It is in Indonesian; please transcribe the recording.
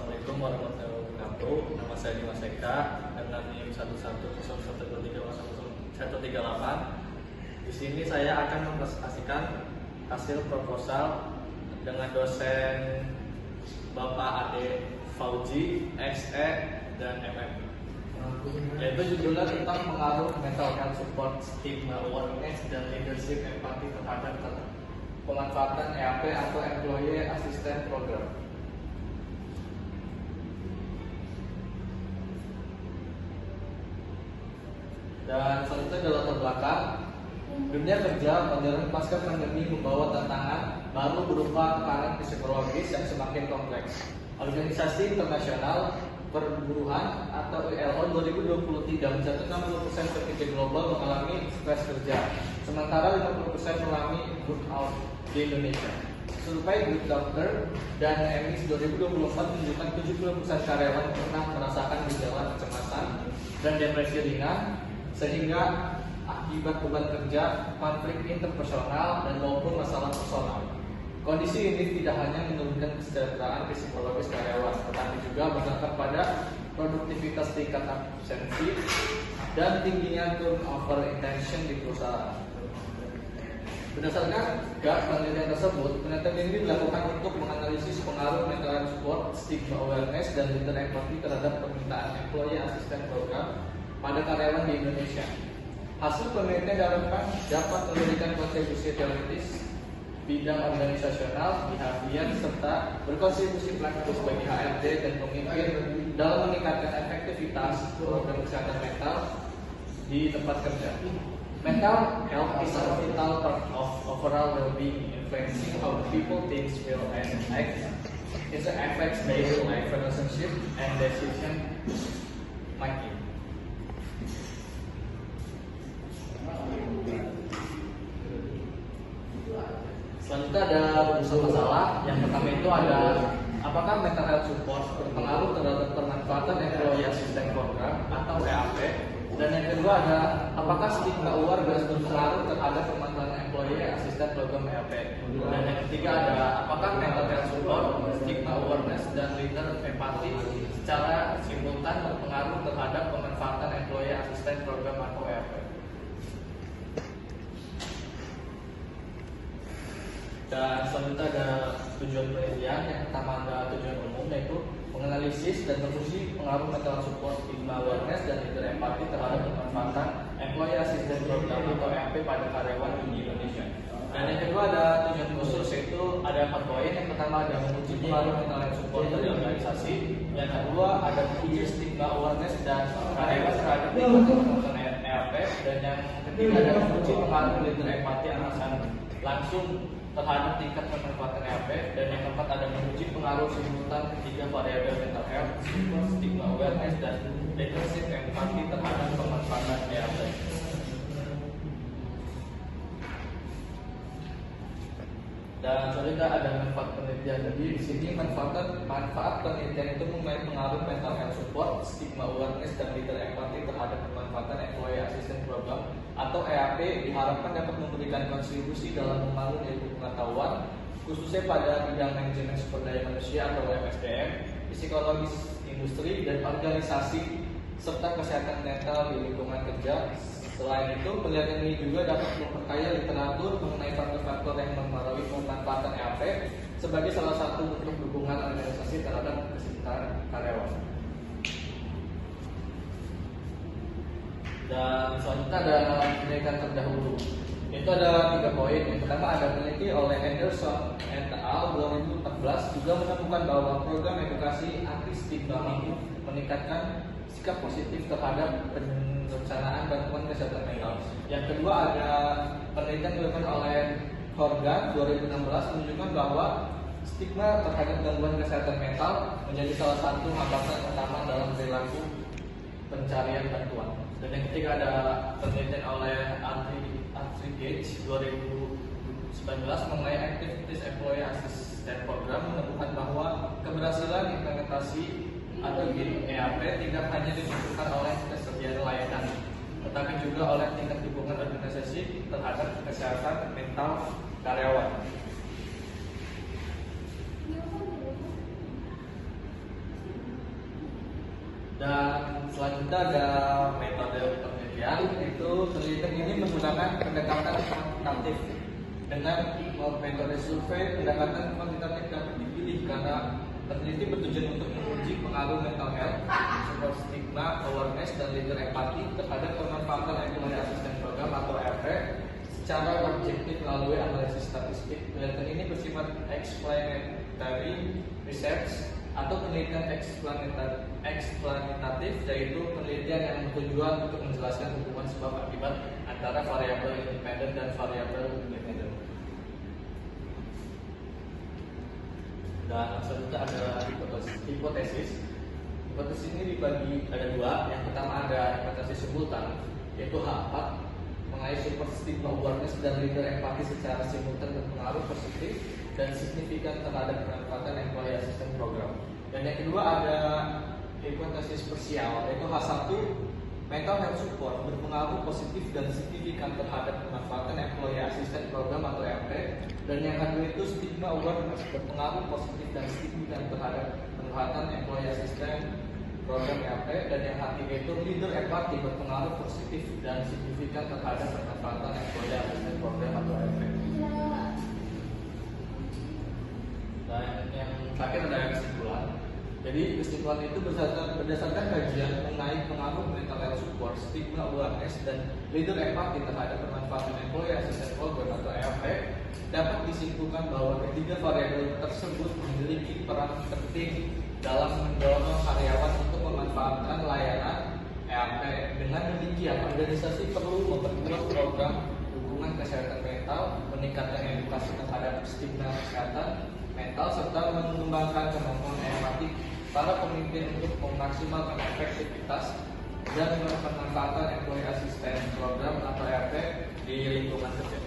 Assalamualaikum warahmatullahi wabarakatuh. Nama saya Dimas Eka dengan NIM 1110130138. Di sini saya akan mempresentasikan hasil proposal dengan dosen Bapak Ade Fauji, SE dan MM. Yaitu judulnya tentang pengaruh mental health support, stigma awareness, dan leadership empati terhadap pemanfaatan EAP atau Employee Assistance Program. Dan selanjutnya adalah latar belakang. Dunia kerja modern pasca pandemi membawa tantangan baru berupa tekanan psikologis yang semakin kompleks. Organisasi Internasional Perburuhan atau ILO 2023 mencatat 60% pekerja global mengalami stres kerja, sementara 50% mengalami burnout di Indonesia. Survei Good Doctor dan EMIS 2024 menunjukkan 70% karyawan pernah merasakan gejala kecemasan dan depresi ringan, sehingga akibat beban kerja, konflik interpersonal, dan maupun masalah personal. Kondisi ini tidak hanya menurunkan kesejahteraan psikologis karyawan, tetapi juga berdampak pada produktivitas, tingkat absensi, dan tingginya turnover intention di perusahaan. Berdasarkan penelitian tersebut, penelitian ini dilakukan untuk menganalisis pengaruh mental health support, stigma awareness, dan leader empathy terhadap permintaan Employee Assistance Program pada karyawan di Indonesia. Hasil penelitian diharapkan dapat memberikan kontribusi teoritis, bidang organisasional, behavior, serta berkontribusi praktis bagi HRD dan pemimpin dalam meningkatkan efektivitas program kesehatan mental di tempat kerja. Mental health is a vital part of overall well-being, influencing how people think, feel, and act. It affects daily life, relationship, and decision making. Selanjutnya ada beberapa masalah. Yang pertama itu ada apakah mental health support berpengaruh terhadap pemanfaatan Employee Assistance Program atau EAP. Dan yang kedua ada apakah stigma awareness berpengaruh terhadap pemanfaatan Employee Assistance Program EAP. Dan yang ketiga ada apakah mental health support, stigma awareness, dan leader empathy secara simultan berpengaruh terhadap pemanfaatan Employee Assistance Program atau EAP. Dan selanjutnya ada tujuan penelitian. Yang pertama ada tujuan umum, yaitu menganalisis dan menguji pengaruh mental support, stigma awareness, dan leader empati terhadap pemanfaatan Employee Assistance Program atau EAP pada karyawan di Indonesia. Dan yang kedua ada tujuan khusus, yaitu ada 4 poin. Yang pertama ada menguji pengaruh mental support dari organisasi. Yang kedua ada menguji stigma awareness dan karyawan terhadap pemanfaatan EAP. Dan yang ketiga ada menguji pengaruh leader empati langsung terhadap tingkat pemanfaatan EAP. Dan yang keempat ada menguji pengaruh simultan ketiga variabel mental health, stigma awareness, dan leadership empati terhadap pemanfaatan EAP. Dan selanjutnya ada manfaat penelitian. Jadi di sini manfaat penelitian itu mengenai pengaruh mental health support, stigma awareness, dan leader empati terhadap pemanfaatan Employee Assistance Program atau EAP diharapkan dapat memberikan kontribusi dalam membangun ilmu pengetahuan, khususnya pada bidang manajemen sumber daya manusia atau MSDM, psikologis industri, dan organisasi, serta kesehatan mental di lingkungan kerja. Selain itu, penelitian ini juga dapat memperkaya literatur mengenai faktor-faktor yang mempengaruhi pemanfaatan EAP sebagai salah satu bentuk dukungan organisasi terhadap kesejahteraan karyawan. Dan selanjutnya ada penelitian terdahulu. Itu ada 3 poin. Yang pertama ada peneliti oleh Anderson et al. 2014 juga menemukan bahwa program edukasi anti stigma meningkatkan sikap positif terhadap perencanaan bantuan kesehatan mental. Yang kedua ada penelitian dilakukan oleh Horgan 2016 menunjukkan bahwa stigma terhadap gangguan kesehatan mental menjadi salah satu hambatan utama dalam perilaku pencarian bantuan. Dan yang ketiga ada penelitian oleh Arthur Gage 2019 mengenai Activities Employee Assistance Program menemukan bahwa keberhasilan implementasi atau EAP tidak hanya ditentukan oleh ketersediaan layanan, tetapi juga oleh tingkat dukungan organisasi terhadap kesehatan mental karyawan. Dan selanjutnya ada metode penelitian, itu penelitian ini menggunakan pendekatan kuantitatif. Dengan metode survei, pendekatan kuantitatif dapat dipilih karena peneliti bertujuan untuk menguji pengaruh mental health, support stigma, awareness, dan leader empati terhadap pemanfaatan employee assistance program atau EAP secara objektif melalui analisis statistik. Penelitian ini bersifat explanatory research atau penelitian eksplanitatif, yaitu penelitian yang bertujuan untuk menjelaskan hubungan sebab akibat antara variabel independen dan variabel independen. Dan selanjutnya ada hipotesis. Hipotesis ini dibagi ada dua. Yang pertama ada hipotesis simultan, yaitu H4 mengenai super stigma awareness dan leader empati secara simultan berpengaruh positif dan signifikan terhadap pemanfaatan employee assistance program. Dan yang kedua ada hipotesis parsial, yaitu H1 mental health support berpengaruh positif dan signifikan terhadap pemanfaatan employee assistance program atau EAP. Dan yang kedua itu stigma awareness berpengaruh positif dan signifikan terhadap pemanfaatan employee assistance program EAP. Dan yang ketiga itu leader empati berpengaruh positif dan signifikan terhadap pemanfaatan employee assistance program atau EAP. Dan yang terakhir ada kesimpulan. Jadi kesimpulan itu berdasarkan kajian mengenai pengaruh mental health support, stigma awareness, dan leader empati terhadap pemanfaatan employee assistance program atau EAP, dapat disimpulkan bahwa ketiga variabel tersebut memiliki peran penting dalam mendorong karyawan untuk memanfaatkan layanan EAP. Dengan demikian, organisasi perlu memperkuat program dukungan kesehatan mental, meningkatkan edukasi terhadap stigma kesehatan mental, serta mengembangkan kemampuan empati para pemimpin untuk memaksimalkan efektivitas dan pemanfaatan employee assistance program atau EAP di lingkungan kerja.